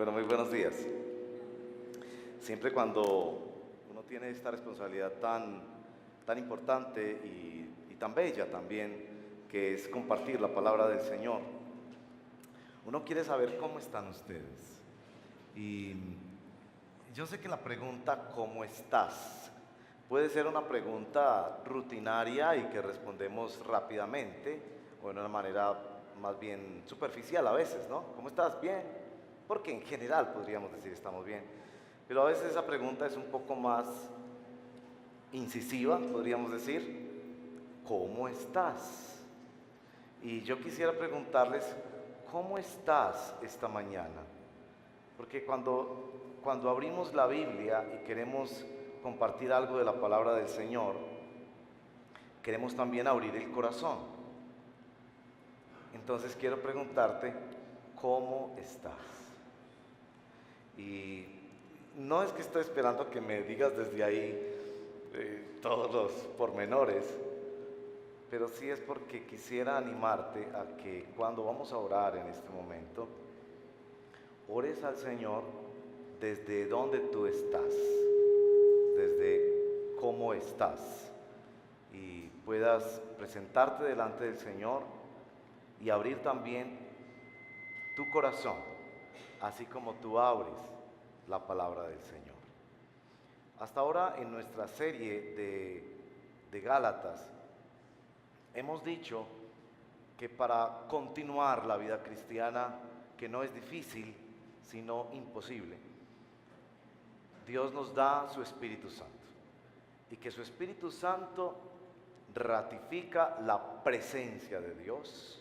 Bueno, muy buenos días. Siempre cuando uno tiene esta responsabilidad tan importante y tan bella también, que es compartir la palabra del Señor, uno quiere saber cómo están ustedes. Y yo sé que la pregunta ¿cómo estás? Puede ser una pregunta rutinaria y que respondemos rápidamente o de una manera más bien superficial a veces, ¿no? ¿Cómo estás? Bien. Porque en general podríamos decir estamos bien. Pero a veces esa pregunta es un poco más incisiva, podríamos decir, ¿cómo estás? Y yo quisiera preguntarles, ¿cómo estás esta mañana? Porque cuando abrimos la Biblia y queremos compartir algo de la palabra del Señor, queremos también abrir el corazón. Entonces quiero preguntarte, ¿cómo estás? Y no es que estoy esperando que me digas desde ahí todos los pormenores, pero sí es porque quisiera animarte a que cuando vamos a orar en este momento, ores al Señor desde donde tú estás, desde cómo estás, y puedas presentarte delante del Señor y abrir también tu corazón, así como tú abres la palabra del Señor. Hasta ahora en nuestra serie de Gálatas hemos dicho que para continuar la vida cristiana, que no es difícil, sino imposible, Dios nos da su Espíritu Santo y que su Espíritu Santo ratifica la presencia de Dios,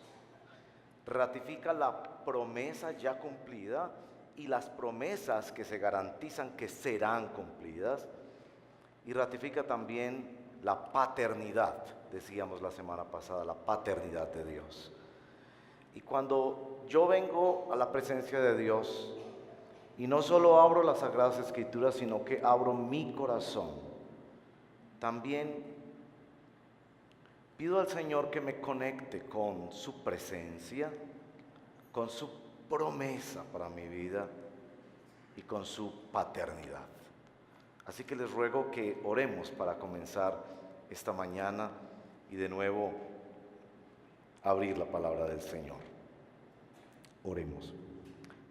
ratifica la promesa ya cumplida y las promesas que se garantizan que serán cumplidas, y ratifica también la paternidad, decíamos la semana pasada, la paternidad de Dios. Y cuando yo vengo a la presencia de Dios y no solo abro las Sagradas Escrituras, sino que abro mi corazón, también pido al Señor que me conecte con su presencia, con su promesa para mi vida y con su paternidad. Así que les ruego que oremos para comenzar esta mañana y de nuevo abrir la palabra del Señor. Oremos.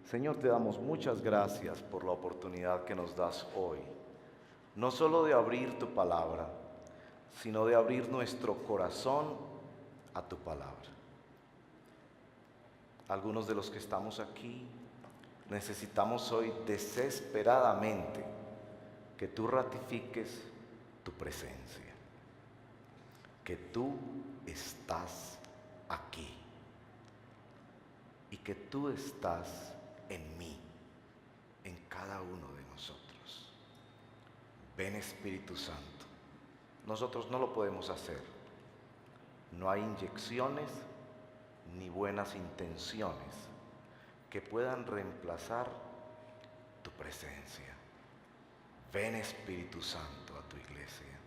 Señor, te damos muchas gracias por la oportunidad que nos das hoy, no solo de abrir tu palabra, sino de abrir nuestro corazón a tu palabra. Algunos de los que estamos aquí necesitamos hoy desesperadamente que tú ratifiques tu presencia, que tú estás aquí y que tú estás en mí, en cada uno de nosotros. Ven, Espíritu Santo. Nosotros no lo podemos hacer. No hay inyecciones ni buenas intenciones que puedan reemplazar tu presencia. Ven, Espíritu Santo, a tu iglesia.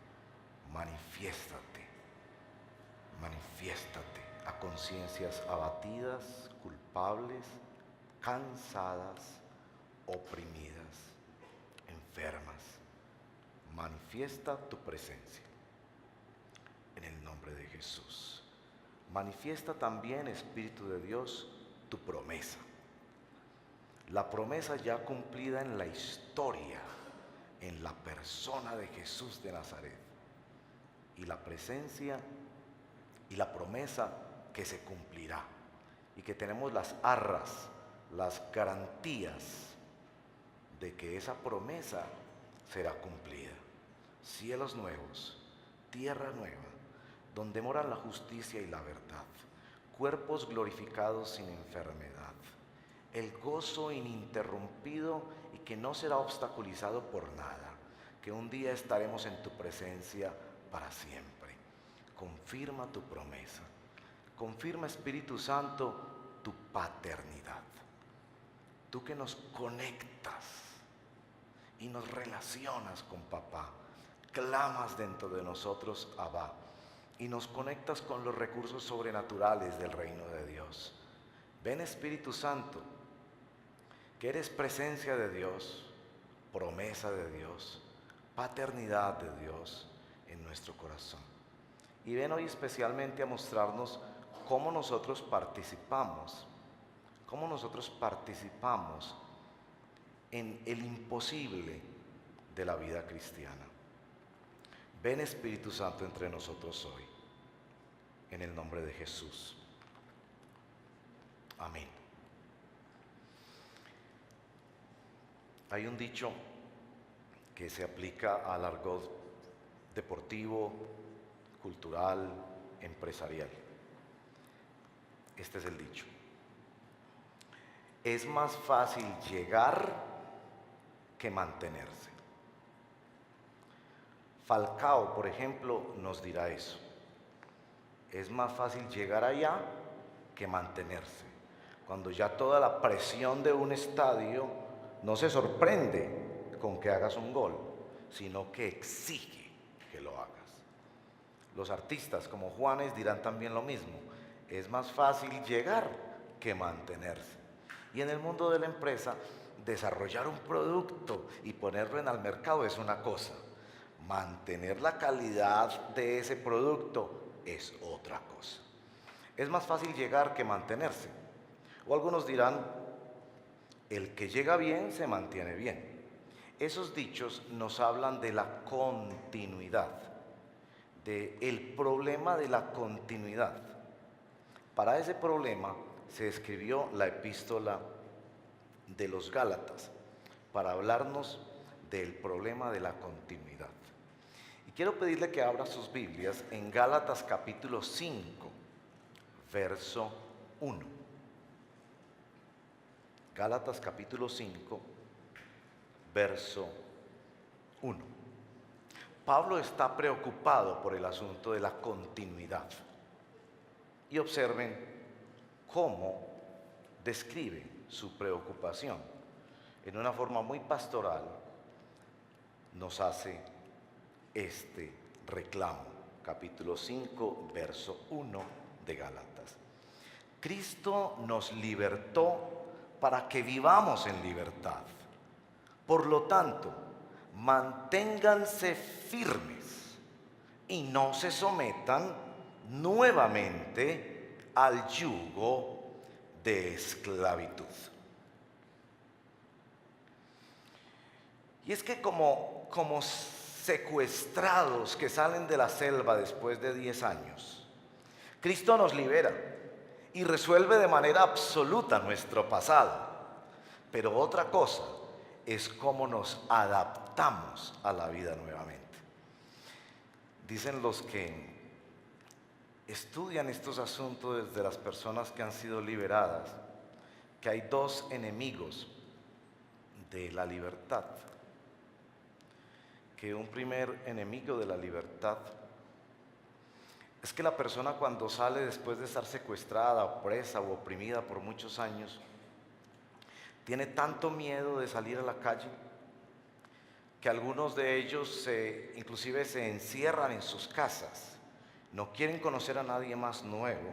Manifiéstate a conciencias abatidas, culpables, cansadas, oprimidas, enfermas. Manifiesta tu presencia en el nombre de Jesús. Manifiesta también, Espíritu de Dios, tu promesa. La promesa ya cumplida en la historia, en la persona de Jesús de Nazaret, y la presencia y la promesa que se cumplirá, y que tenemos las arras, las garantías de que esa promesa será cumplida. Cielos nuevos, tierra nueva, donde moran la justicia y la verdad, cuerpos glorificados sin enfermedad, el gozo ininterrumpido y que no será obstaculizado por nada, que un día estaremos en tu presencia para siempre. Confirma tu promesa, confirma, Espíritu Santo, tu paternidad. Tú que nos conectas y nos relacionas con papá, clamas dentro de nosotros, Abba, y nos conectas con los recursos sobrenaturales del reino de Dios. Ven, Espíritu Santo, que eres presencia de Dios, promesa de Dios, paternidad de Dios en nuestro corazón. Y ven hoy especialmente a mostrarnos cómo nosotros participamos en el imposible de la vida cristiana. Ven Espíritu Santo entre nosotros hoy, en el nombre de Jesús. Amén. Hay un dicho que se aplica al argot deportivo, cultural, empresarial. Este es el dicho: es más fácil llegar que mantenerse. Falcao, por ejemplo, nos dirá eso. Es más fácil llegar allá que mantenerse. Cuando ya toda la presión de un estadio no se sorprende con que hagas un gol, sino que exige que lo hagas. Los artistas como Juanes dirán también lo mismo: es más fácil llegar que mantenerse. Y en el mundo de la empresa, desarrollar un producto y ponerlo en el mercado es una cosa, mantener la calidad de ese producto es otra cosa. Es más fácil llegar que mantenerse. O algunos dirán: el que llega bien se mantiene bien. Esos dichos nos hablan de la continuidad, del problema de la continuidad. Para ese problema se escribió la epístola de los Gálatas, para hablarnos del problema de la continuidad. Y quiero pedirle que abra sus Biblias en Gálatas capítulo 5, verso 1. Gálatas capítulo 5, verso 1. Pablo está preocupado por el asunto de la continuidad. Y observen cómo describe su preocupación. En una forma muy pastoral nos hace este reclamo. Capítulo 5, verso 1 de Gálatas. Cristo nos libertó para que vivamos en libertad. Por lo tanto, manténganse firmes y no se sometan nuevamente al yugo de esclavitud. Y es que como secuestrados que salen de la selva después de 10 años, Cristo nos libera y resuelve de manera absoluta nuestro pasado. Pero otra cosa es cómo nos adaptamos a la vida nuevamente. Dicen los que estudian estos asuntos desde las personas que han sido liberadas, que hay dos enemigos de la libertad. Que un primer enemigo de la libertad es que la persona, cuando sale después de estar secuestrada, o presa o oprimida por muchos años, tiene tanto miedo de salir a la calle que algunos de ellos inclusive se encierran en sus casas. No quieren conocer a nadie más nuevo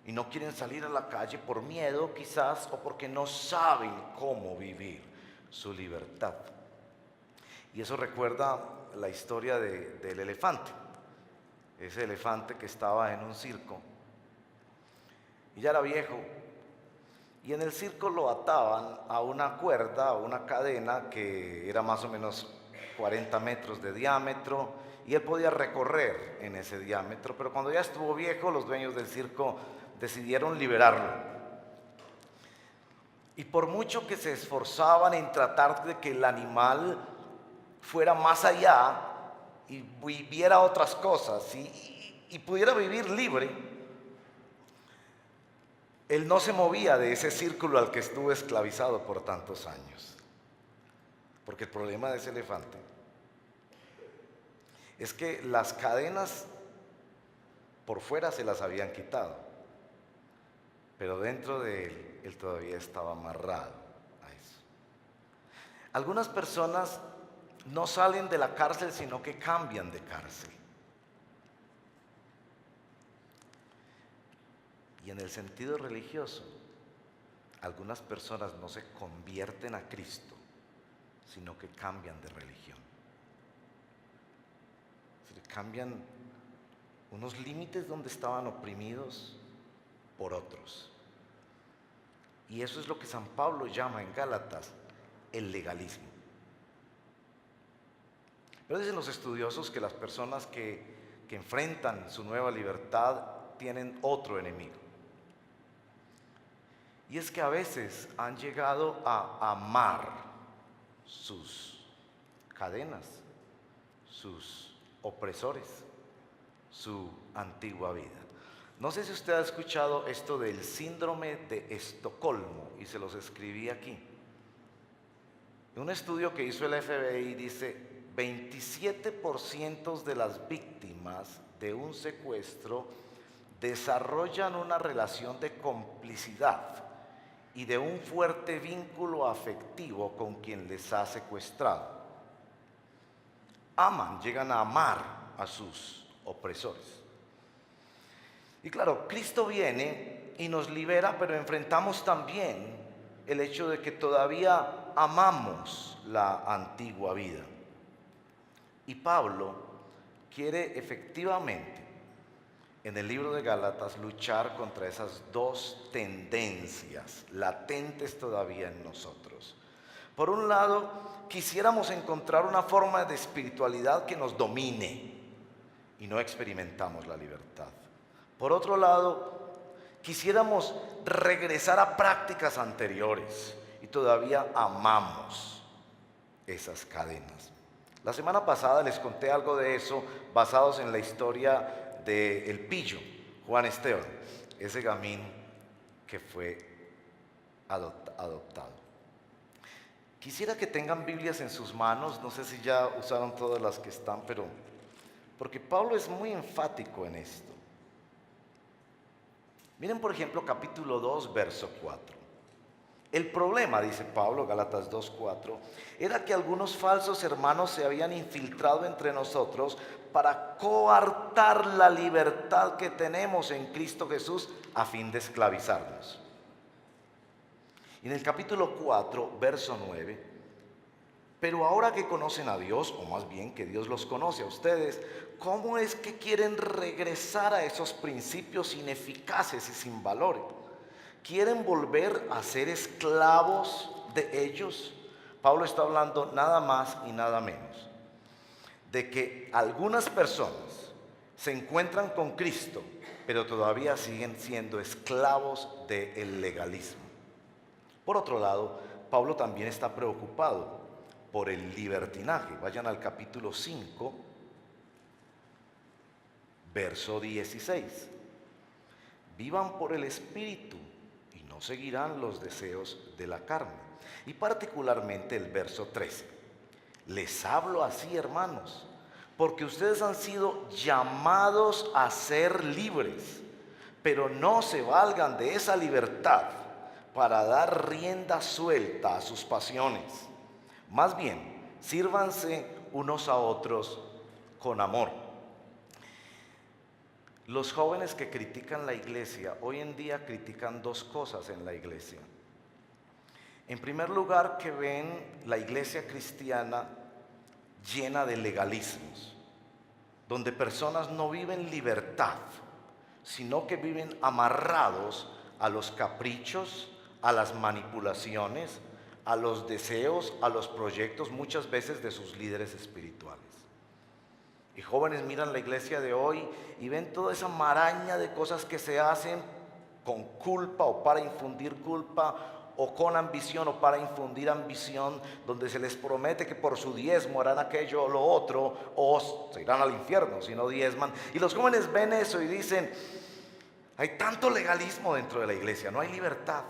y no quieren salir a la calle por miedo quizás, o porque no saben cómo vivir su libertad. Y eso recuerda la historia del elefante. Ese elefante que estaba en un circo y ya era viejo, y en el circo lo ataban a una cuerda, a una cadena que era más o menos 40 metros de diámetro, y él podía recorrer en ese diámetro. Pero cuando ya estuvo viejo, los dueños del circo decidieron liberarlo. Y por mucho que se esforzaban en tratar de que el animal fuera más allá y viviera otras cosas y pudiera vivir libre, él no se movía de ese círculo al que estuvo esclavizado por tantos años. Porque el problema de ese elefante es que las cadenas por fuera se las habían quitado, pero dentro de él todavía estaba amarrado a eso. Algunas personas no salen de la cárcel, sino que cambian de cárcel. Y en el sentido religioso, algunas personas no se convierten a Cristo, sino que cambian de religión. Se cambian unos límites donde estaban oprimidos por otros. Y eso es lo que San Pablo llama en Gálatas el legalismo. Pero dicen los estudiosos que las personas que enfrentan su nueva libertad tienen otro enemigo. Y es que a veces han llegado a amar sus cadenas, sus opresores, su antigua vida. No sé si usted ha escuchado esto del síndrome de Estocolmo, y se los escribí aquí. Un estudio que hizo el FBI dice 27% de las víctimas de un secuestro desarrollan una relación de complicidad y de un fuerte vínculo afectivo con quien les ha secuestrado. Llegan a amar a sus opresores. Y claro, Cristo viene y nos libera, pero enfrentamos también el hecho de que todavía amamos la antigua vida. Y Pablo quiere efectivamente, en el libro de Gálatas, luchar contra esas dos tendencias latentes todavía en nosotros. Por un lado, quisiéramos encontrar una forma de espiritualidad que nos domine y no experimentamos la libertad. Por otro lado, quisiéramos regresar a prácticas anteriores y todavía amamos esas cadenas. La semana pasada les conté algo de eso basados en la historia de El Pillo, Juan Esteban, ese gamín que fue adoptado. Quisiera que tengan Biblias en sus manos, no sé si ya usaron todas las que están, pero porque Pablo es muy enfático en esto. Miren por ejemplo capítulo 2, verso 4. El problema, dice Pablo, Gálatas 2:4, era que algunos falsos hermanos se habían infiltrado entre nosotros para coartar la libertad que tenemos en Cristo Jesús a fin de esclavizarnos. Y en el capítulo 4, verso 9, pero ahora que conocen a Dios, o más bien que Dios los conoce a ustedes, ¿cómo es que quieren regresar a esos principios ineficaces y sin valor? ¿Quieren volver a ser esclavos de ellos? Pablo está hablando nada más y nada menos de que algunas personas se encuentran con Cristo, pero todavía siguen siendo esclavos del legalismo. Por otro lado, Pablo también está preocupado por el libertinaje. Vayan al capítulo 5, verso 16. Vivan por el Espíritu y no seguirán los deseos de la carne. Y particularmente el verso 13. Les hablo así, hermanos, porque ustedes han sido llamados a ser libres, pero no se valgan de esa libertad para dar rienda suelta a sus pasiones. Más bien, sírvanse unos a otros con amor. Los jóvenes que critican la iglesia hoy en día critican dos cosas en la iglesia. En primer lugar, que ven la iglesia cristiana llena de legalismos, donde personas no viven libertad, sino que viven amarrados a los caprichos, a las manipulaciones, a los deseos, a los proyectos, muchas veces de sus líderes espirituales. Y jóvenes miran la iglesia de hoy y ven toda esa maraña de cosas que se hacen con culpa o para infundir culpa, o con ambición o para infundir ambición, donde se les promete que por su diezmo harán aquello o lo otro, o se irán al infierno si no diezman. Y los jóvenes ven eso y dicen: hay tanto legalismo dentro de la iglesia, no hay libertad.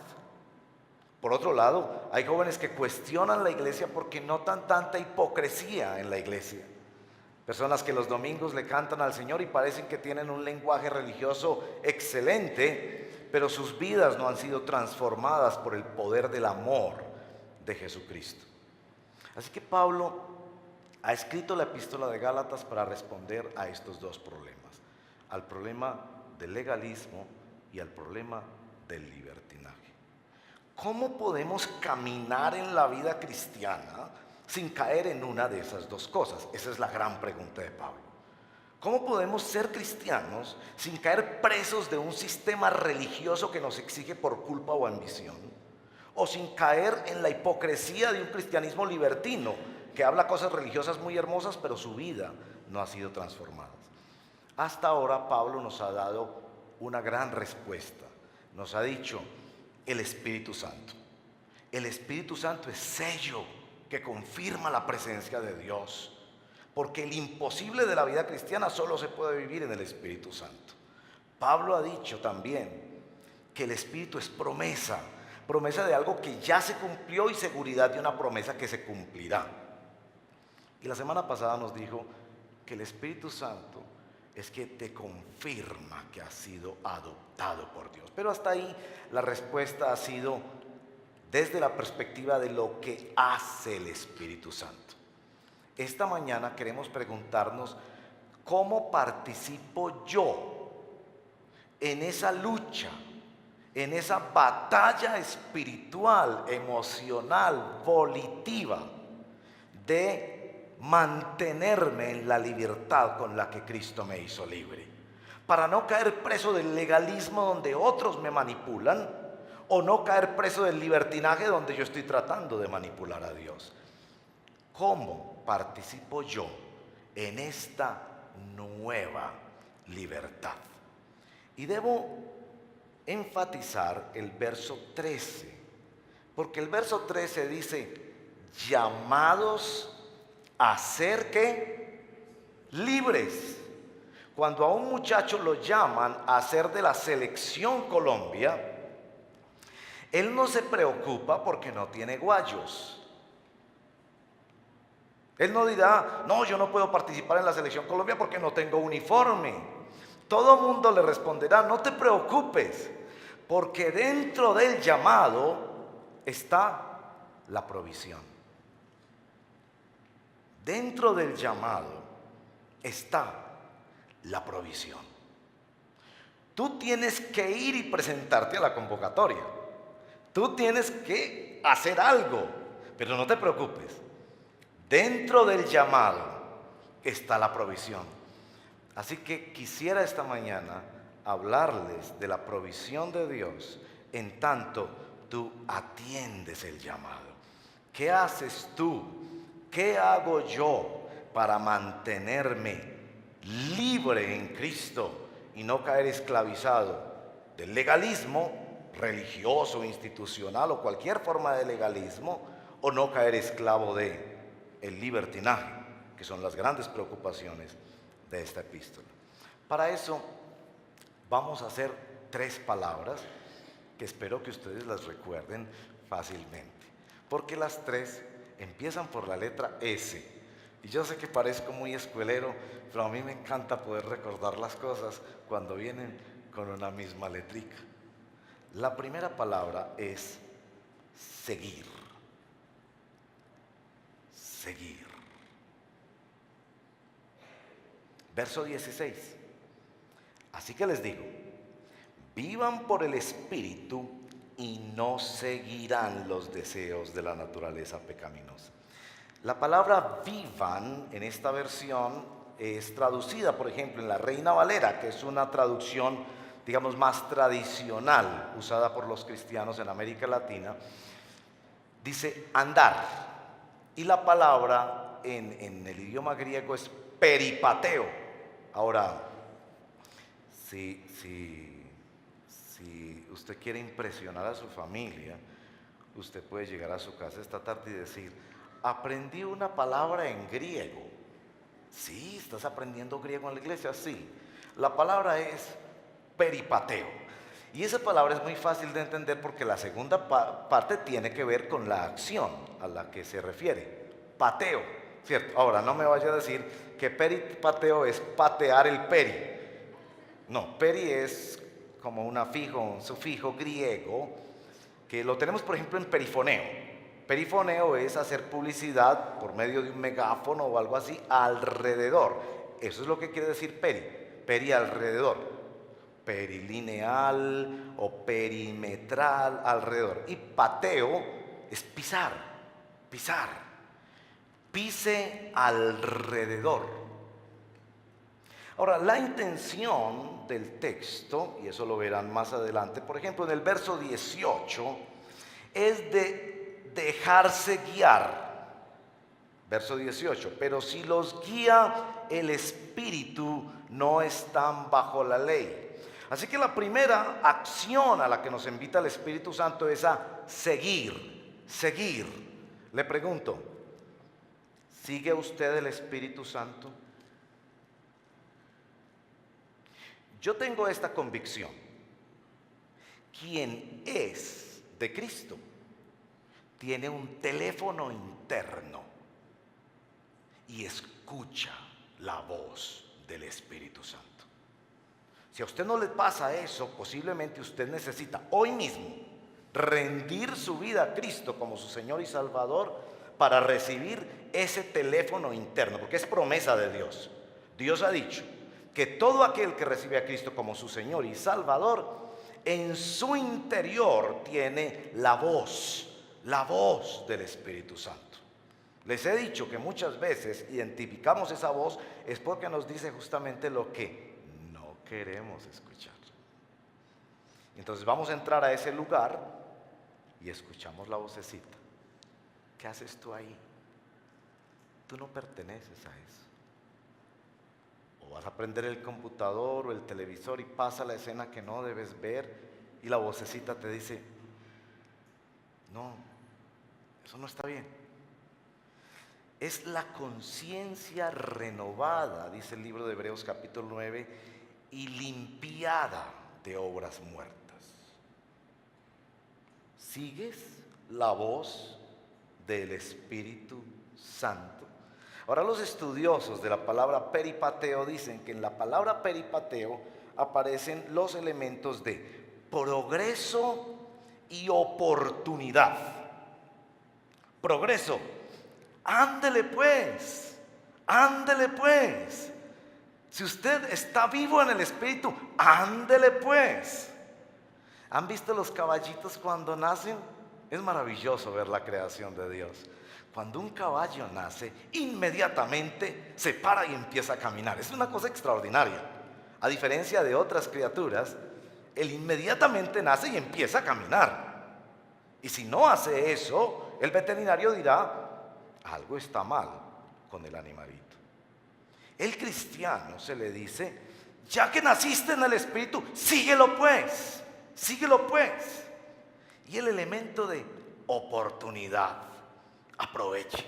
Por otro lado, hay jóvenes que cuestionan la iglesia porque notan tanta hipocresía en la iglesia. Personas que los domingos le cantan al Señor y parecen que tienen un lenguaje religioso excelente, pero sus vidas no han sido transformadas por el poder del amor de Jesucristo. Así que Pablo ha escrito la epístola de Gálatas para responder a estos dos problemas: al problema del legalismo y al problema del libertinaje. ¿Cómo podemos caminar en la vida cristiana sin caer en una de esas dos cosas? Esa es la gran pregunta de Pablo. ¿Cómo podemos ser cristianos sin caer presos de un sistema religioso que nos exige por culpa o ambición? O sin caer en la hipocresía de un cristianismo libertino que habla cosas religiosas muy hermosas, pero su vida no ha sido transformada. Hasta ahora Pablo nos ha dado una gran respuesta. Nos ha dicho: el Espíritu Santo. El Espíritu Santo es sello que confirma la presencia de Dios. Porque el imposible de la vida cristiana solo se puede vivir en el Espíritu Santo. Pablo ha dicho también que el Espíritu es promesa. Promesa de algo que ya se cumplió y seguridad de una promesa que se cumplirá. Y la semana pasada nos dijo que el Espíritu Santo es que te confirma que has sido adoptado por Dios. Pero hasta ahí la respuesta ha sido desde la perspectiva de lo que hace el Espíritu Santo. Esta mañana queremos preguntarnos: ¿cómo participo yo en esa lucha, en esa batalla espiritual, emocional, volitiva de mantenerme en la libertad con la que Cristo me hizo libre, para no caer preso del legalismo donde otros me manipulan, o no caer preso del libertinaje donde yo estoy tratando de manipular a Dios? ¿Cómo participo yo en esta nueva libertad? Y debo enfatizar el verso 13, porque el verso 13 dice: llamados a ser ¿qué? Libres. Cuando a un muchacho lo llaman a ser de la selección Colombia, él no se preocupa porque no tiene guayos. Él no dirá: no, yo no puedo participar en la selección Colombia porque no tengo uniforme. Todo mundo le responderá: no te preocupes, porque dentro del llamado está la provisión. Dentro del llamado está la provisión. Tú tienes que ir y presentarte a la convocatoria. Tú tienes que hacer algo, pero no te preocupes. Dentro del llamado está la provisión. Así que quisiera esta mañana hablarles de la provisión de Dios en tanto tú atiendes el llamado. ¿Qué haces tú? ¿Qué hago yo para mantenerme libre en Cristo y no caer esclavizado del legalismo religioso, institucional o cualquier forma de legalismo, o no caer esclavo de el libertinaje, que son las grandes preocupaciones de esta epístola? Para eso vamos a hacer 3 palabras que espero que ustedes las recuerden fácilmente, porque las 3 empiezan por la letra S. Y yo sé que parezco muy escuelero, pero a mí me encanta poder recordar las cosas cuando vienen con una misma letrica. La primera palabra es seguir. Seguir. Verso 16. Así que les digo: vivan por el Espíritu y no seguirán los deseos de la naturaleza pecaminosa. La palabra vivan en esta versión es traducida, por ejemplo, en la Reina Valera, que es una traducción, digamos, más tradicional usada por los cristianos en América Latina. Dice andar, y la palabra en el idioma griego es peripateo. Ahora, si usted quiere impresionar a su familia, usted puede llegar a su casa esta tarde y decir: aprendí una palabra en griego. Sí, ¿estás aprendiendo griego en la iglesia? Sí. La palabra es peripateo. Y esa palabra es muy fácil de entender porque la segunda parte tiene que ver con la acción a la que se refiere. Pateo, ¿cierto? Ahora, no me vaya a decir que peripateo es patear el peri. No, peri es como un sufijo griego que lo tenemos, por ejemplo, en perifoneo. Perifoneo es hacer publicidad por medio de un megáfono o algo así alrededor. Eso es lo que quiere decir peri alrededor. perilineal o perimetral alrededor. Y pateo es pisar, pisar. Pise alrededor. Ahora, la intención del texto, y eso lo verán más adelante, por ejemplo, en el verso 18, es de dejarse guiar. Verso 18, pero si los guía el Espíritu, no están bajo la ley. Así que la primera acción a la que nos invita el Espíritu Santo es a seguir, seguir. Le pregunto, ¿sigue usted el Espíritu Santo? Yo tengo esta convicción: quien es de Cristo tiene un teléfono interno y escucha la voz del Espíritu Santo. Si a usted no le pasa eso, posiblemente usted necesita hoy mismo rendir su vida a Cristo como su Señor y Salvador para recibir ese teléfono interno, porque es promesa de Dios. Dios ha dicho que todo aquel que recibe a Cristo como su Señor y Salvador, en su interior tiene la voz del Espíritu Santo. Les he dicho que muchas veces identificamos esa voz es porque nos dice justamente lo que no queremos escuchar. Entonces vamos a entrar a ese lugar y escuchamos la vocecita. ¿Qué haces tú ahí? Tú no perteneces a eso. O vas a prender el computador o el televisor y pasa la escena que no debes ver y la vocecita te dice, no, eso no está bien. Es la conciencia renovada, dice el libro de Hebreos capítulo 9, y limpiada de obras muertas. ¿Sigues la voz del Espíritu Santo? Ahora, los estudiosos de la palabra peripateo dicen que en la palabra peripateo aparecen los elementos de progreso y oportunidad. Progreso. Ándele pues, ándele pues. Si usted está vivo en el Espíritu, ándele pues. ¿Han visto los caballitos cuando nacen? Es maravilloso ver la creación de Dios. Cuando un caballo nace, inmediatamente se para y empieza a caminar. Es una cosa extraordinaria. A diferencia de otras criaturas, él inmediatamente nace y empieza a caminar. Y si no hace eso, el veterinario dirá, algo está mal con el animalito. El cristiano se le dice, ya que naciste en el Espíritu, síguelo pues, síguelo pues. Y el elemento de oportunidad, aproveche.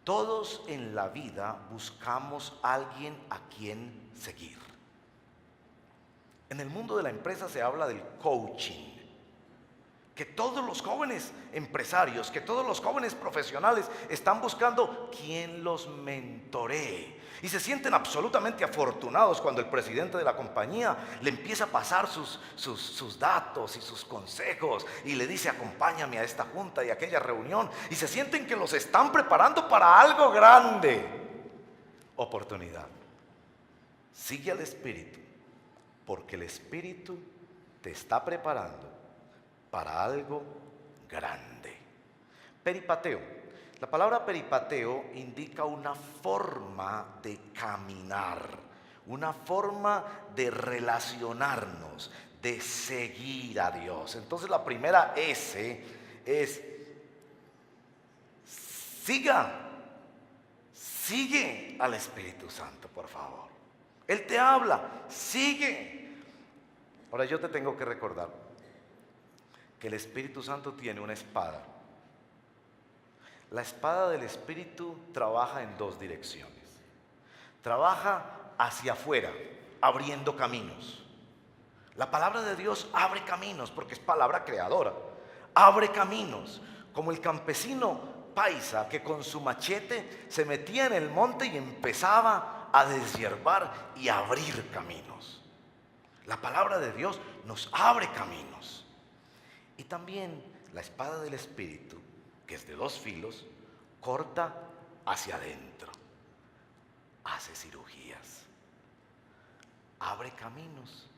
Todos en la vida buscamos a alguien a quien seguir. En el mundo de la empresa se habla del coaching. Que todos los jóvenes empresarios, que todos los jóvenes profesionales están buscando quien los mentoree. Y se sienten absolutamente afortunados cuando el presidente de la compañía le empieza a pasar sus datos y sus consejos y le dice, acompáñame a esta junta y a aquella reunión. Y se sienten que los están preparando para algo grande. Oportunidad. Sigue al Espíritu, porque el Espíritu te está preparando para algo grande. Peripateo. La palabra peripateo indica una forma de caminar, una forma de relacionarnos, de seguir a Dios. Entonces la primera S es sigue al Espíritu Santo, por favor. Él te habla, sigue. Ahora yo te tengo que recordar que el Espíritu Santo tiene una espada. La espada del Espíritu trabaja en dos direcciones. Trabaja hacia afuera, abriendo caminos. La palabra de Dios abre caminos porque es palabra creadora. Abre caminos, como el campesino paisa que con su machete se metía en el monte y empezaba a deshiervar y a abrir caminos. La palabra de Dios nos abre caminos. Y también la espada del Espíritu, que es de dos filos, corta hacia adentro, hace cirugías, abre caminos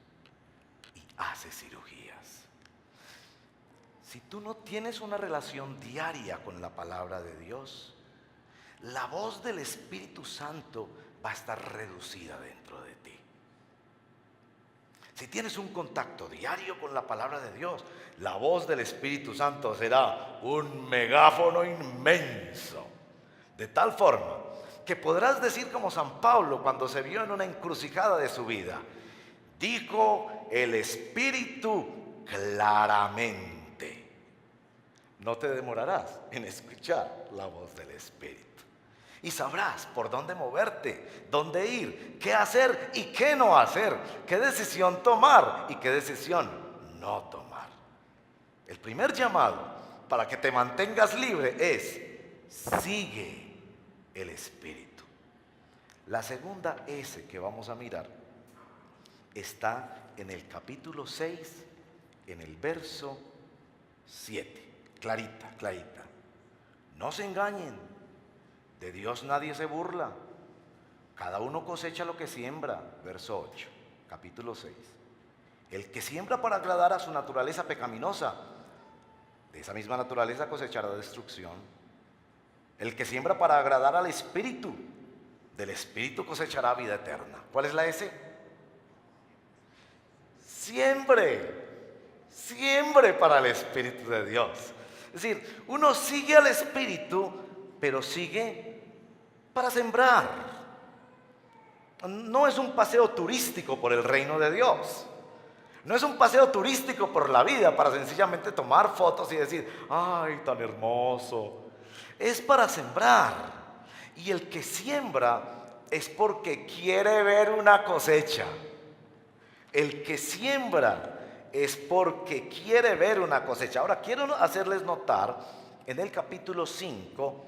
hace cirugías. Si tú no tienes una relación diaria con la palabra de Dios, la voz del Espíritu Santo va a estar reducida dentro de ti. Si tienes un contacto diario con la palabra de Dios, la voz del Espíritu Santo será un megáfono inmenso, de tal forma que podrás decir como San Pablo cuando se vio en una encrucijada de su vida: dijo el Espíritu claramente. No te demorarás en escuchar la voz del Espíritu. Y sabrás por dónde moverte, dónde ir, qué hacer y qué no hacer, qué decisión tomar y qué decisión no tomar. El primer llamado para que te mantengas libre es: sigue el Espíritu. La segunda S que vamos a mirar está en el capítulo 6, en el verso 7. Clarita, clarita. No se engañen. De Dios nadie se burla. Cada uno cosecha lo que siembra. Verso 8, capítulo 6. El que siembra para agradar a su naturaleza pecaminosa, de esa misma naturaleza cosechará destrucción. El que siembra para agradar al Espíritu, del Espíritu cosechará vida eterna. ¿Cuál es la S? Siembre para el Espíritu de Dios. Es decir, uno sigue al Espíritu, pero sigue para sembrar. No es un paseo turístico por el reino de Dios. No es un paseo turístico por la vida para sencillamente tomar fotos y decir: ¡ay, tan hermoso! Es para sembrar. Y el que siembra es porque quiere ver una cosecha. El que siembra es porque quiere ver una cosecha. Ahora, quiero hacerles notar en el capítulo 5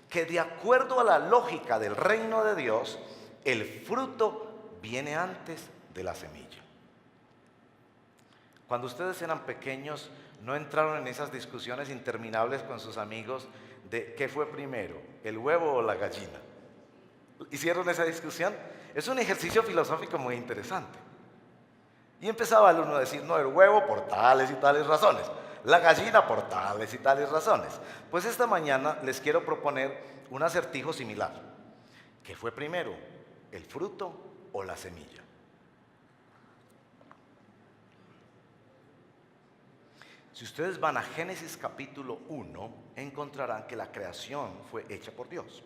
que, de acuerdo a la lógica del reino de Dios, el fruto viene antes de la semilla. Cuando ustedes eran pequeños, ¿no entraron en esas discusiones interminables con sus amigos de qué fue primero, el huevo o la gallina? ¿Hicieron esa discusión? Es un ejercicio filosófico muy interesante. Y empezaba el uno a decir: no, el huevo por tales y tales razones, la gallina por tales y tales razones. Pues esta mañana les quiero proponer un acertijo similar. ¿Qué fue primero, el fruto o la semilla? Si ustedes van a Génesis capítulo 1, encontrarán que la creación fue hecha por Dios.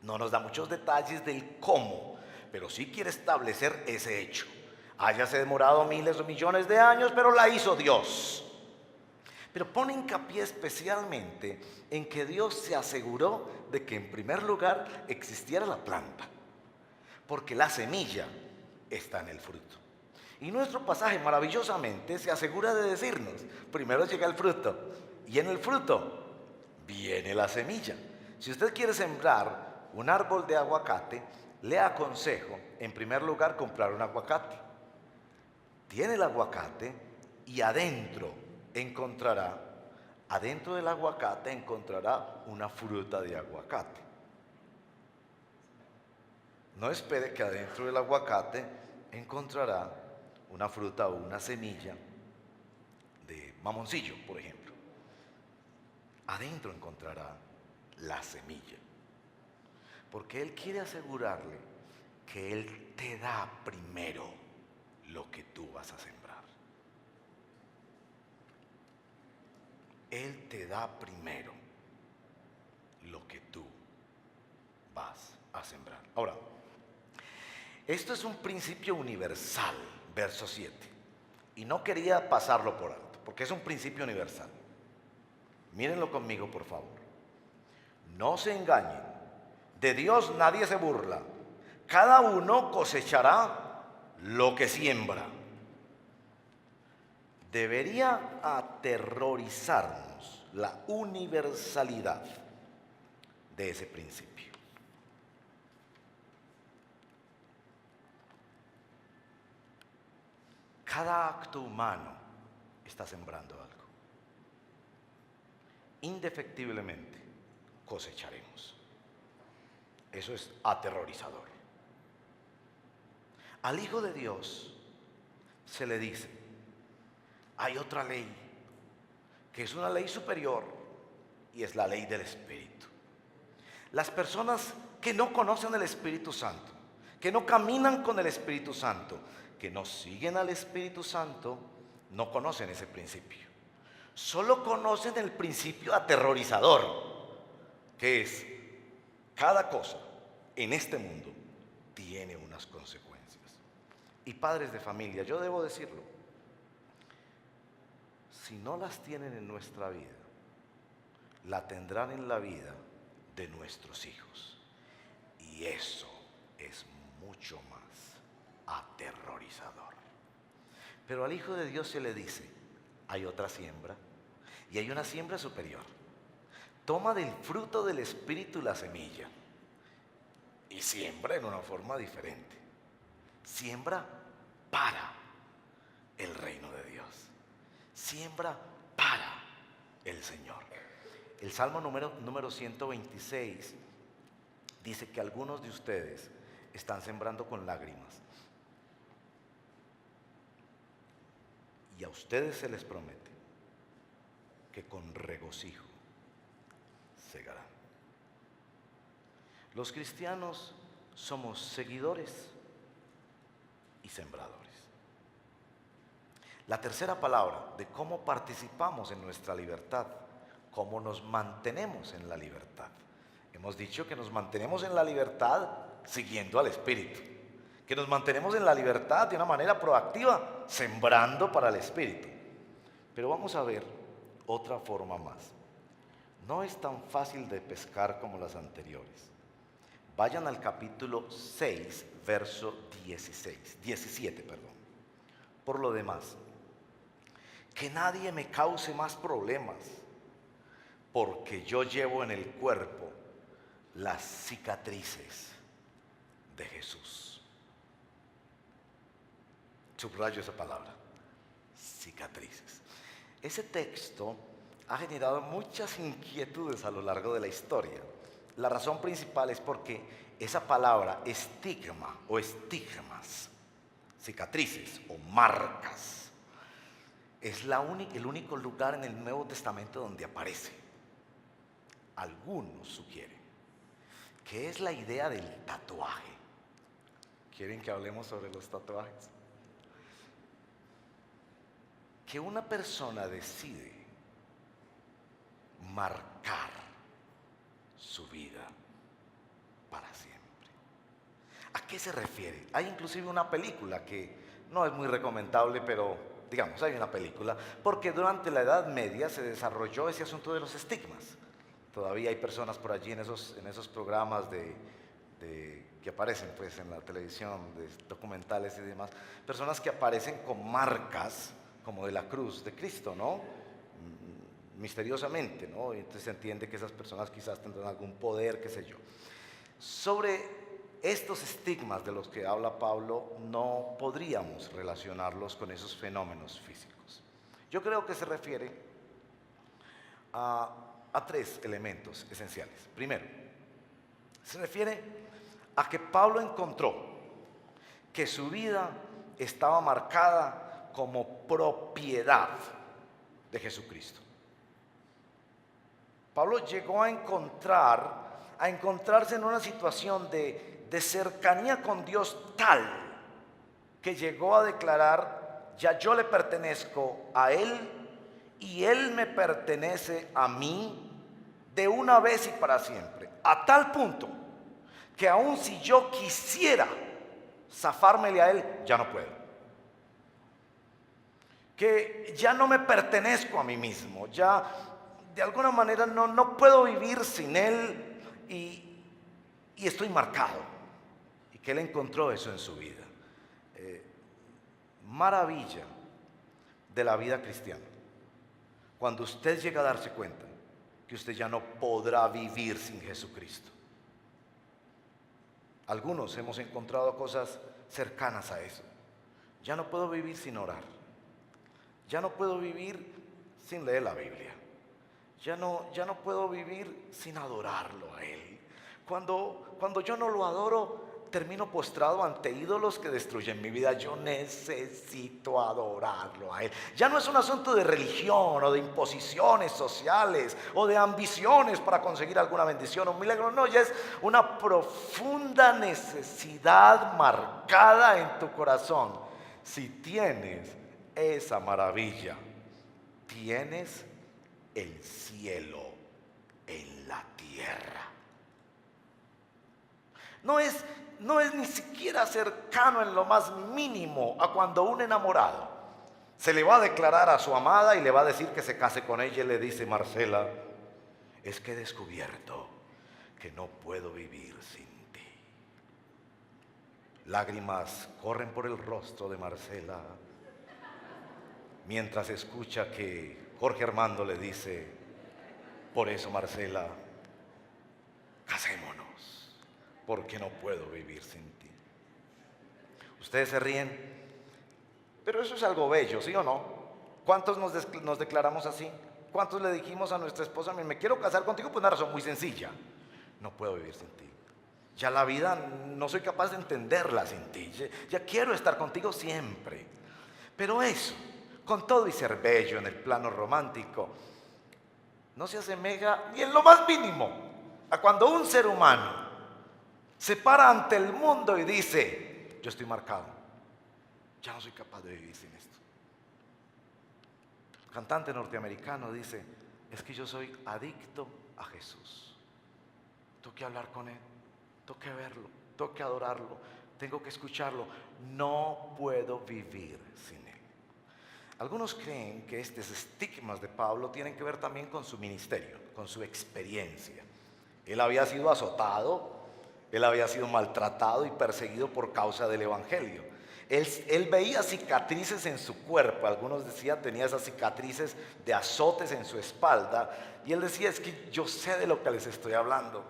No nos da muchos detalles del cómo, pero sí quiere establecer ese hecho. Hayase demorado miles o millones de años, pero la hizo Dios. Pero pone hincapié especialmente en que Dios se aseguró de que en primer lugar existiera la planta, porque la semilla está en el fruto. Y nuestro pasaje maravillosamente se asegura de decirnos: primero llega el fruto, y en el fruto viene la semilla. Si usted quiere sembrar un árbol de aguacate, le aconsejo en primer lugar comprar un aguacate. Tiene el aguacate y adentro del aguacate encontrará una fruta de aguacate. No espere que adentro del aguacate encontrará una fruta o una semilla de mamoncillo, por ejemplo. Adentro encontrará la semilla, porque Él quiere asegurarle que Él te da primero lo que tú vas a sembrar. Él te da primero lo que tú vas a sembrar. Ahora, esto es un principio universal, verso 7. Y no quería pasarlo por alto, porque es un principio universal. Mírenlo conmigo, por favor. No se engañen. De Dios nadie se burla. Cada uno cosechará lo que siembra. Debería aterrorizarnos la universalidad de ese principio. Cada acto humano está sembrando algo. Indefectiblemente cosecharemos. Eso es aterrorizador. Al Hijo de Dios se le dice: hay otra ley, que es una ley superior, y es la ley del Espíritu. Las personas que no conocen el Espíritu Santo, que no caminan con el Espíritu Santo, que no siguen al Espíritu Santo, no conocen ese principio. Solo conocen el principio aterrorizador, que es: cada cosa en este mundo tiene unas consecuencias. Y padres de familia, yo debo decirlo, si no las tienen en nuestra vida, la tendrán en la vida de nuestros hijos. Y eso es mucho más aterrorizador. Pero al Hijo de Dios se le dice: hay otra siembra, y hay una siembra superior. Toma del fruto del Espíritu la semilla y siembra en una forma diferente. Siembra para el reino de Dios. Siembra para el Señor. El Salmo número 126 dice que algunos de ustedes están sembrando con lágrimas. Y a ustedes se les promete que con regocijo segarán. Los cristianos somos seguidores y sembradores. La tercera palabra de cómo participamos en nuestra libertad, cómo nos mantenemos en la libertad. Hemos dicho que nos mantenemos en la libertad siguiendo al Espíritu, que nos mantenemos en la libertad de una manera proactiva, sembrando para el Espíritu. Pero vamos a ver otra forma más. No es tan fácil de pescar como las anteriores. Vayan al capítulo 6, verso 17. Por lo demás, que nadie me cause más problemas, porque yo llevo en el cuerpo las cicatrices de Jesús. Subrayo esa palabra, cicatrices. Ese texto ha generado muchas inquietudes a lo largo de la historia. La razón principal es porque esa palabra estigma o estigmas, cicatrices o marcas, es el único lugar en el Nuevo Testamento donde aparece. Algunos sugieren que es la idea del tatuaje. ¿Quieren que hablemos sobre los tatuajes? Que una persona decide marcar su vida para siempre. ¿A qué se refiere? Hay inclusive una película que no es muy recomendable, pero digamos, hay una película, porque durante la Edad Media se desarrolló ese asunto de los estigmas. Todavía hay personas por allí en esos programas que aparecen pues, en la televisión, de documentales y demás, personas que aparecen con marcas como de la cruz de Cristo, ¿no? Misteriosamente, ¿no? Y entonces se entiende que esas personas quizás tendrán algún poder, qué sé yo. Sobre estos estigmas de los que habla Pablo, no podríamos relacionarlos con esos fenómenos físicos. Yo creo que se refiere a tres elementos esenciales. Primero, se refiere a que Pablo encontró que su vida estaba marcada como propiedad de Jesucristo. Pablo llegó a encontrarse en una situación de cercanía con Dios tal que llegó a declarar: ya yo le pertenezco a Él y Él me pertenece a mí de una vez y para siempre. A tal punto que aun si yo quisiera zafármele a Él, ya no puedo. Que ya no me pertenezco a mí mismo, ya de alguna manera no puedo vivir sin Él y estoy marcado. Y que Él encontró eso en su vida. Maravilla de la vida cristiana. Cuando usted llega a darse cuenta que usted ya no podrá vivir sin Jesucristo. Algunos hemos encontrado cosas cercanas a eso. Ya no puedo vivir sin orar. Ya no puedo vivir sin leer la Biblia. Ya no puedo vivir sin adorarlo a Él. Cuando yo no lo adoro, termino postrado ante ídolos que destruyen mi vida. Yo necesito adorarlo a Él. Ya no es un asunto de religión o de imposiciones sociales o de ambiciones para conseguir alguna bendición o un milagro. No, ya es una profunda necesidad marcada en tu corazón. Si tienes esa maravilla, tienes el cielo en la tierra. No es ni siquiera cercano en lo más mínimo a cuando un enamorado se le va a declarar a su amada y le va a decir que se case con ella y le dice: Marcela, es que he descubierto que no puedo vivir sin ti. Lágrimas corren por el rostro de Marcela mientras escucha que Jorge Armando le dice: por eso, Marcela, casémonos, porque no puedo vivir sin ti. Ustedes se ríen, pero eso es algo bello, ¿sí o no? ¿Cuántos nos declaramos así? ¿Cuántos le dijimos a nuestra esposa: me quiero casar contigo por una razón muy sencilla? No puedo vivir sin ti. Ya la vida no soy capaz de entenderla sin ti. Ya quiero estar contigo siempre. Pero eso, con todo y ser bello en el plano romántico, no se asemeja ni en lo más mínimo a cuando un ser humano se para ante el mundo y dice: yo estoy marcado, ya no soy capaz de vivir sin esto. El cantante norteamericano dice: es que yo soy adicto a Jesús. Tengo que hablar con Él, tengo que verlo, tengo que adorarlo, tengo que escucharlo. No puedo vivir sin Él. Algunos creen que estos estigmas de Pablo tienen que ver también con su ministerio, con su experiencia. Él había sido azotado, él había sido maltratado y perseguido por causa del evangelio. Él veía cicatrices en su cuerpo. Algunos decían tenía esas cicatrices de azotes en su espalda. Y él decía: es que yo sé de lo que les estoy hablando.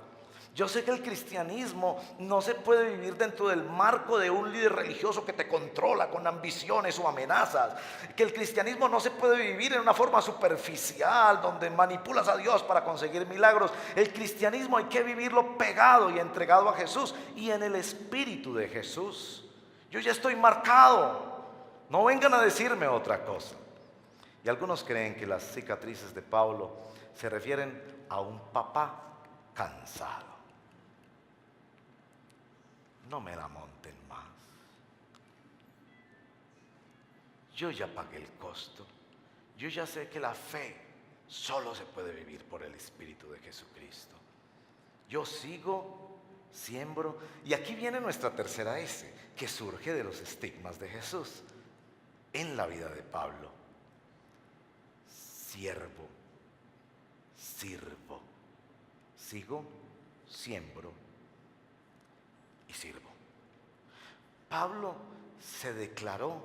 Yo sé que el cristianismo no se puede vivir dentro del marco de un líder religioso que te controla con ambiciones o amenazas. Que el cristianismo no se puede vivir en una forma superficial donde manipulas a Dios para conseguir milagros. El cristianismo hay que vivirlo pegado y entregado a Jesús y en el espíritu de Jesús. Yo ya estoy marcado. No vengan a decirme otra cosa. Y algunos creen que las cicatrices de Pablo se refieren a un papá cansado. No me la monten más. Yo ya pagué el costo. Yo ya sé que la fe solo se puede vivir por el Espíritu de Jesucristo. Yo sigo, siembro. Y aquí viene nuestra tercera S, que surge de los estigmas de Jesús en la vida de Pablo. Siervo, sirvo. Sigo, siembro y sirvo. Pablo se declaró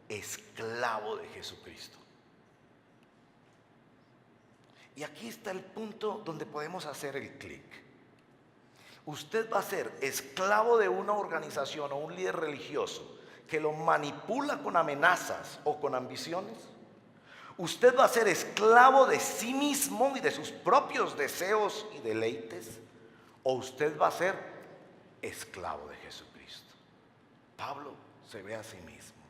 esclavo de Jesucristo. Y aquí está el punto donde podemos hacer el clic. Usted va a ser esclavo de una organización o un líder religioso que lo manipula con amenazas o con ambiciones. Usted va a ser esclavo de sí mismo y de sus propios deseos y deleites. O usted va a ser esclavo de Jesucristo. Pablo se ve a sí mismo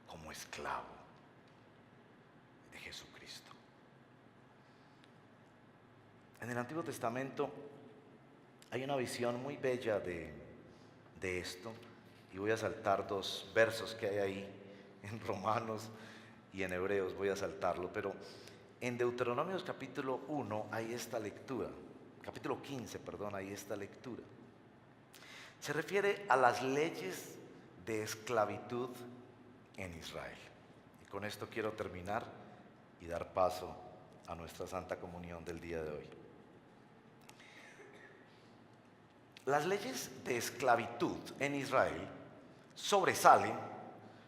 como esclavo de Jesucristo. En el Antiguo Testamento hay una visión muy bella de esto. Y voy a saltar dos versos que hay ahí en Romanos y en Hebreos, voy a saltarlo. Pero en Deuteronomios capítulo 1 hay esta lectura. Capítulo 15, perdón, hay esta lectura. Se refiere a las leyes de esclavitud en Israel. Y con esto quiero terminar y dar paso a nuestra Santa Comunión del día de hoy. Las leyes de esclavitud en Israel sobresalen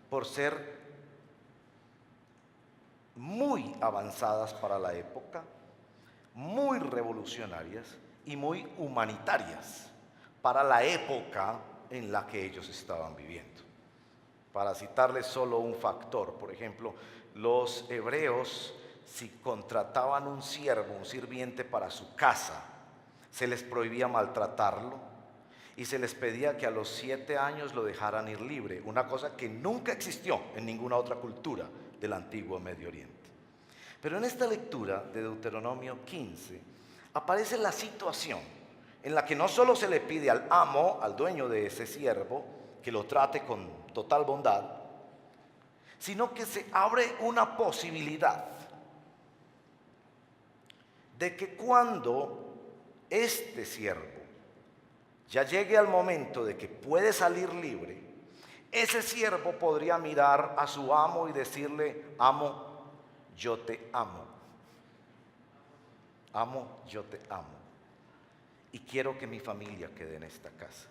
por ser muy avanzadas para la época, muy revolucionarias y muy humanitarias para la época en la que ellos estaban viviendo. Para citarles solo un factor, por ejemplo, los hebreos, si contrataban un siervo, un sirviente para su casa, se les prohibía maltratarlo y se les pedía que a los 7 años lo dejaran ir libre, una cosa que nunca existió en ninguna otra cultura del antiguo Medio Oriente. Pero en esta lectura de Deuteronomio 15 aparece la situación en la que no solo se le pide al amo, al dueño de ese siervo, que lo trate con total bondad, sino que se abre una posibilidad de que cuando este siervo ya llegue al momento de que puede salir libre, ese siervo podría mirar a su amo y decirle: amo, yo te amo. Amo, yo te amo. Y quiero que mi familia quede en esta casa.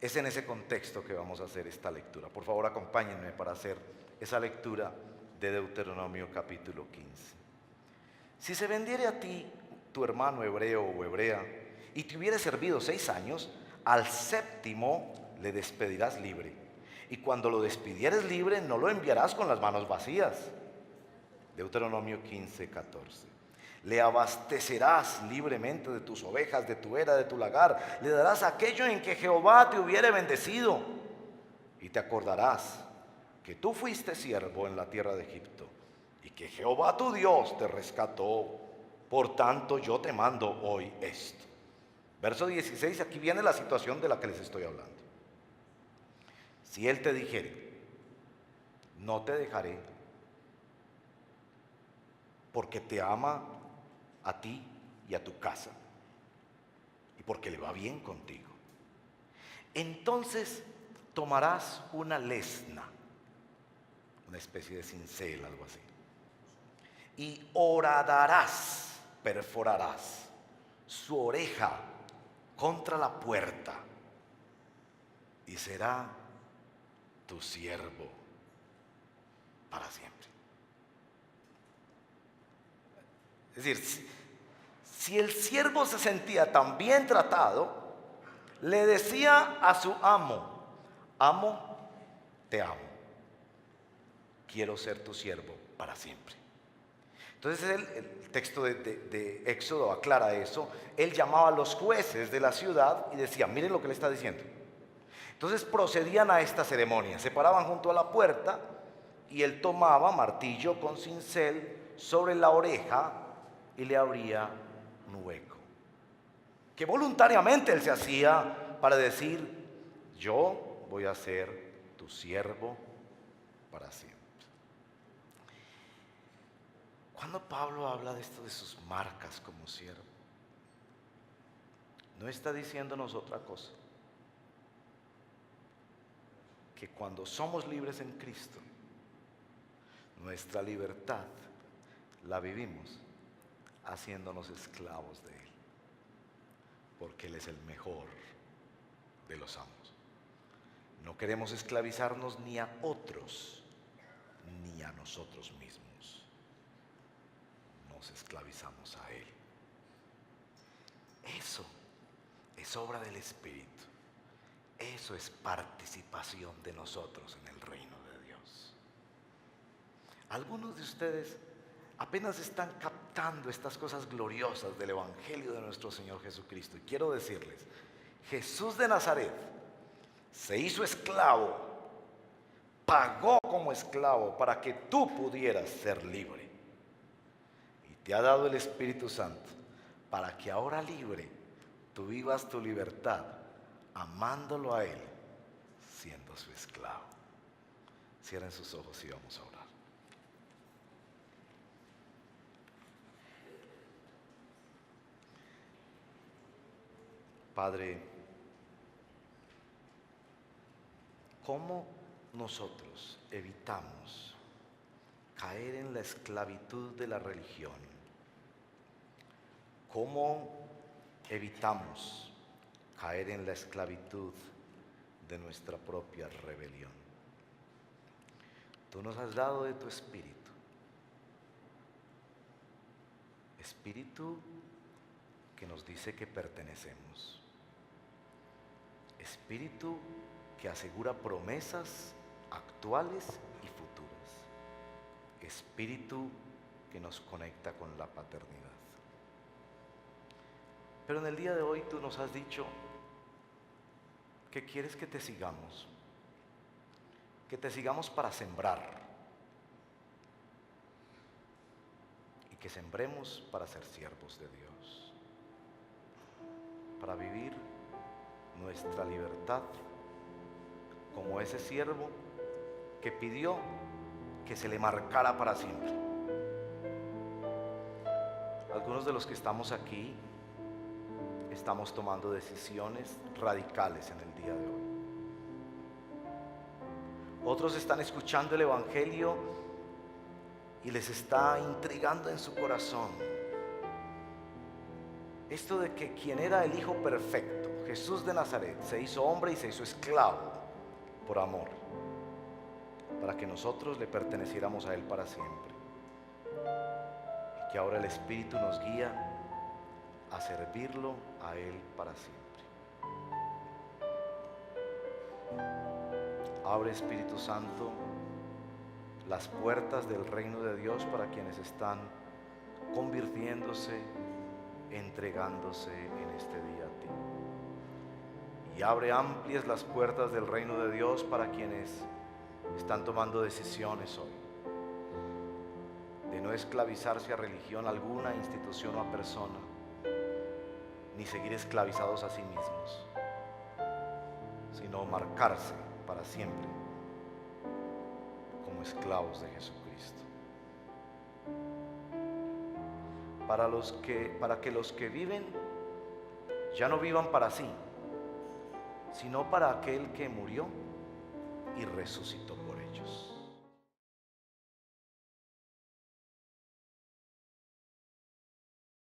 Es en ese contexto que vamos a hacer esta lectura. Por favor, acompáñenme para hacer esa lectura de Deuteronomio capítulo 15. Si se vendiere a ti tu hermano hebreo o hebrea y te hubiere servido 6 años, al 7º le despedirás libre. Y cuando lo despidieres libre, no lo enviarás con las manos vacías. Deuteronomio 15, 14. Le abastecerás libremente de tus ovejas, de tu era, de tu lagar. Le darás aquello en que Jehová te hubiere bendecido. Y te acordarás que tú fuiste siervo en la tierra de Egipto y que Jehová tu Dios te rescató. Por tanto, yo te mando hoy esto. Verso 16, aquí viene la situación de la que les estoy hablando. Si él te dijere: no te dejaré, porque te ama a ti y a tu casa, y porque le va bien contigo, entonces tomarás una lesna, una especie de cincel, algo así, y horadarás, perforarás su oreja contra la puerta, y será tu siervo para siempre. Es decir, si el siervo se sentía tan bien tratado, le decía a su amo: amo, te amo, quiero ser tu siervo para siempre. Entonces el texto de Éxodo aclara eso. Él llamaba a los jueces de la ciudad y decía: miren lo que le está diciendo. Entonces procedían a esta ceremonia, se paraban junto a la puerta y él tomaba martillo con cincel sobre la oreja y le abría un hueco, que voluntariamente él se hacía para decir: yo voy a ser tu siervo para siempre. Cuando Pablo habla de esto, de sus marcas como siervo, no está diciéndonos otra cosa que cuando somos libres en Cristo, nuestra libertad la vivimos haciéndonos esclavos de Él, porque Él es el mejor de los amos. No queremos esclavizarnos ni a otros ni a nosotros mismos. Nos esclavizamos a Él. Eso es obra del Espíritu. Eso es participación de nosotros en el reino de Dios. Algunos de ustedes apenas están captando estas cosas gloriosas del Evangelio de nuestro Señor Jesucristo. Y quiero decirles: Jesús de Nazaret se hizo esclavo, pagó como esclavo para que tú pudieras ser libre. Y te ha dado el Espíritu Santo para que ahora libre tú vivas tu libertad, amándolo a Él, siendo su esclavo. Cierren sus ojos y vamos a orar. Padre, ¿cómo nosotros evitamos caer en la esclavitud de la religión? ¿Cómo evitamos caer en la esclavitud de nuestra propia rebelión? Tú nos has dado de tu Espíritu, Espíritu que nos dice que pertenecemos, Espíritu que asegura promesas actuales y futuras, Espíritu que nos conecta con la paternidad. Pero en el día de hoy tú nos has dicho: que quieres que te sigamos. Que te sigamos para sembrar. Y que sembremos para ser siervos de Dios. Para vivir nuestra libertad como ese siervo que pidió que se le marcara para siempre. Algunos de los que estamos aquí estamos tomando decisiones radicales en el día de hoy. Otros están escuchando el Evangelio y les está intrigando en su corazón esto de que quien era el Hijo perfecto, Jesús de Nazaret, se hizo hombre y se hizo esclavo por amor, para que nosotros le perteneciéramos a Él para siempre. Y que ahora el Espíritu nos guía a servirlo a Él para siempre. Abre, Espíritu Santo, las puertas del reino de Dios para quienes están convirtiéndose, entregándose en este día a ti. Y abre amplias las puertas del reino de Dios para quienes están tomando decisiones hoy de no esclavizarse a religión alguna, institución o a persona, ni seguir esclavizados a sí mismos, sino marcarse para siempre como esclavos de Jesucristo. Para que los que viven ya no vivan para sí, sino para aquel que murió y resucitó por ellos.